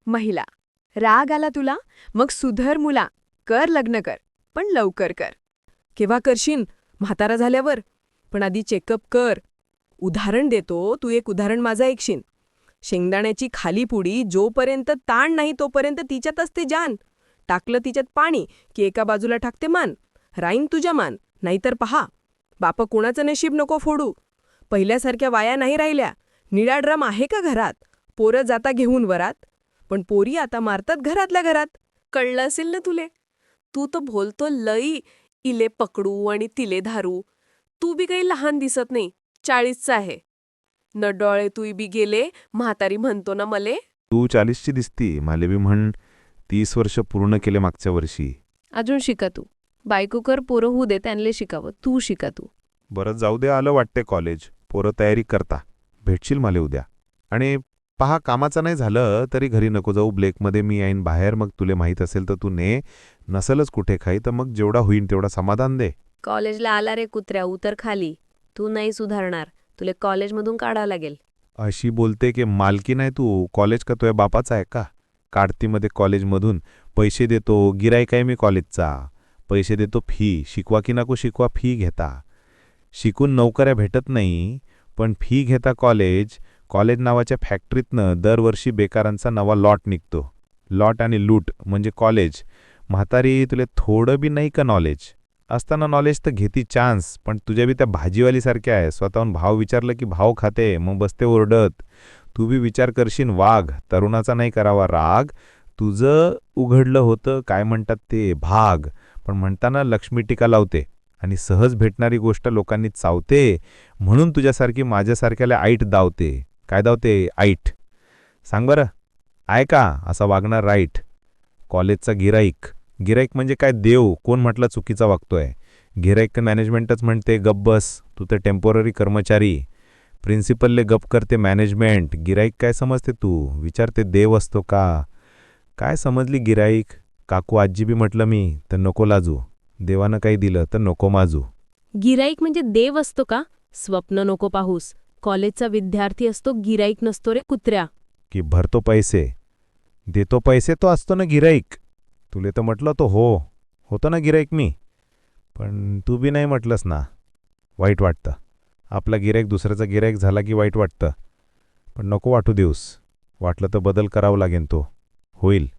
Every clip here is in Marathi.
महिला. राग आला तुला? मग सुधर मुला. कर लग्न कर, पण लवकर कर. केव्हा करशील? म्हातारा झाल्यावर? पण आधी चेकअप कर. उदाहरण देतो, तू एक उदाहरण माझं ऐकशील. शेंगदाण्याची खाली पुडी जोपर्यंत ताण नाही तोपर्यंत तिच्यात असते जान. टाकलं तिच्यात पाणी की एका बाजूला टाकते मान. राईन तुझ्या मान, नाहीतर पहा. बाप कोणाचं नशीब नको फोडू. पहिल्यासारख्या वाया नाही राहिल्या. निळा ड्रम आहे का घरात? पोरं जाता घेऊन वरात. पण पोरी आता मारतात घरातल्या घरात. कळलं असेल ना तुले? तू तर बोलतो लई, इले पकडू आणि तिले धारू. तू बी काही लहान दिसत नाही, 40चा आहे. न डोळे तू बी गेले, म्हातारी म्हणतो ना मले. तू 40ची दिसती, माले बी म्हण 30 वर्ष पूर्ण केले मागच्या वर्षी. अजून शिका तू. बायको कर, पोरं होऊ दे, त्यांना शिकावं. तू शिका तू. बरं जाऊ दे, आलं वाटते कॉलेज. पोरं तयारी करता. भेटशील माले उद्या. आणि पहा, कामाचं नाही झालं तरी घरी नको जाऊ. ब्लेकमध्ये मी येईन बाहेर. मग तुले माहीत असेल तर तू ने. नसलच कुठे खाई तर मग जेवढा होईन तेवढा समाधान दे. कॉलेजला आला रे कुत्र्या, उतर खाली. तू नाही सुधारणार. तुले कॉलेजमधून काढावं लागेल. अशी बोलते की मालकी नाही तू. कॉलेज का तुझ्या बापाचा आहे का? काढतीमध्ये कॉलेजमधून पैसे देतो. गिराईक आहे मी कॉलेजचा. पैसे देतो फी. शिकवा की नको शिकवा, फी घेता. शिकून नोकऱ्या भेटत नाही, पण फी घेता कॉलेज. कॉलेज नावाच्या फॅक्टरीतनं दरवर्षी बेकारांचा नवा लॉट निघतो. लॉट आणि लूट म्हणजे कॉलेज. म्हातारी, तुले थोडं बी नाही का नॉलेज? असताना नॉलेज तर घेती चान्स, पण तुझ्या बी त्या भाजीवालीसारख्या आहे. स्वतःहून भाव विचारलं की भाव खाते, मग बसते ओरडत. तू बी विचार करशील वाघ. तरुणाचा नाही करावा राग. तुझं उघडलं होतं काय म्हणतात ते भाग. पण म्हणताना लक्ष्मी टीका लावते आणि सहज भेटणारी गोष्ट लोकांनी चावते. म्हणून तुझ्यासारखी माझ्यासारख्याला आईट दावते. काय दावते? आईट. सांग बरं, आहे का असा वागणार राईट? कॉलेजचा गिराईक. गिराईक म्हणजे काय देव? कोण म्हटलं चुकीचा वागतोय? गिराईक मॅनेजमेंटच म्हणते गप बस, तू तर टेम्पोररी कर्मचारी. प्रिन्सिपलले गप करते मॅनेजमेंट. गिराईक काय समजते तू? विचारते देव असतो का? काय समजली गिराईक? काकू आजी बी म्हटलं मी तर नको लाजू. देवानं काही दिलं तर नको माजू. गिराईक म्हणजे देव असतो का? स्वप्न नको पाहूस. कॉलेजचा विद्यार्थी असतो, गिराईक नसतो रे कुत्र्या. की भरतो पैसे, देतो पैसे, तो असतो ना गिराईक. तुले तर म्हटलं तो होतो ना गिराईक मी. पण तू बी नाही म्हटलंस ना. वाईट वाटतं. आपला गिराईक दुसऱ्याचा गिराईक झाला की वाईट वाटतं. पण नको वाटू देऊस. वाटलं तर बदल करावं लागेल. तो होईल.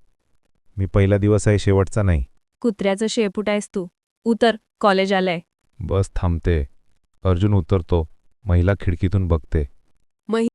मी पहिला दिवस आहे, शेवटचा नाही. कुत्र्याचं शेपूट आहेस तू. उतर, कॉलेज आलंय. बस थांबते. अर्जुन उतरतो. महिला खिडकीतून बघते.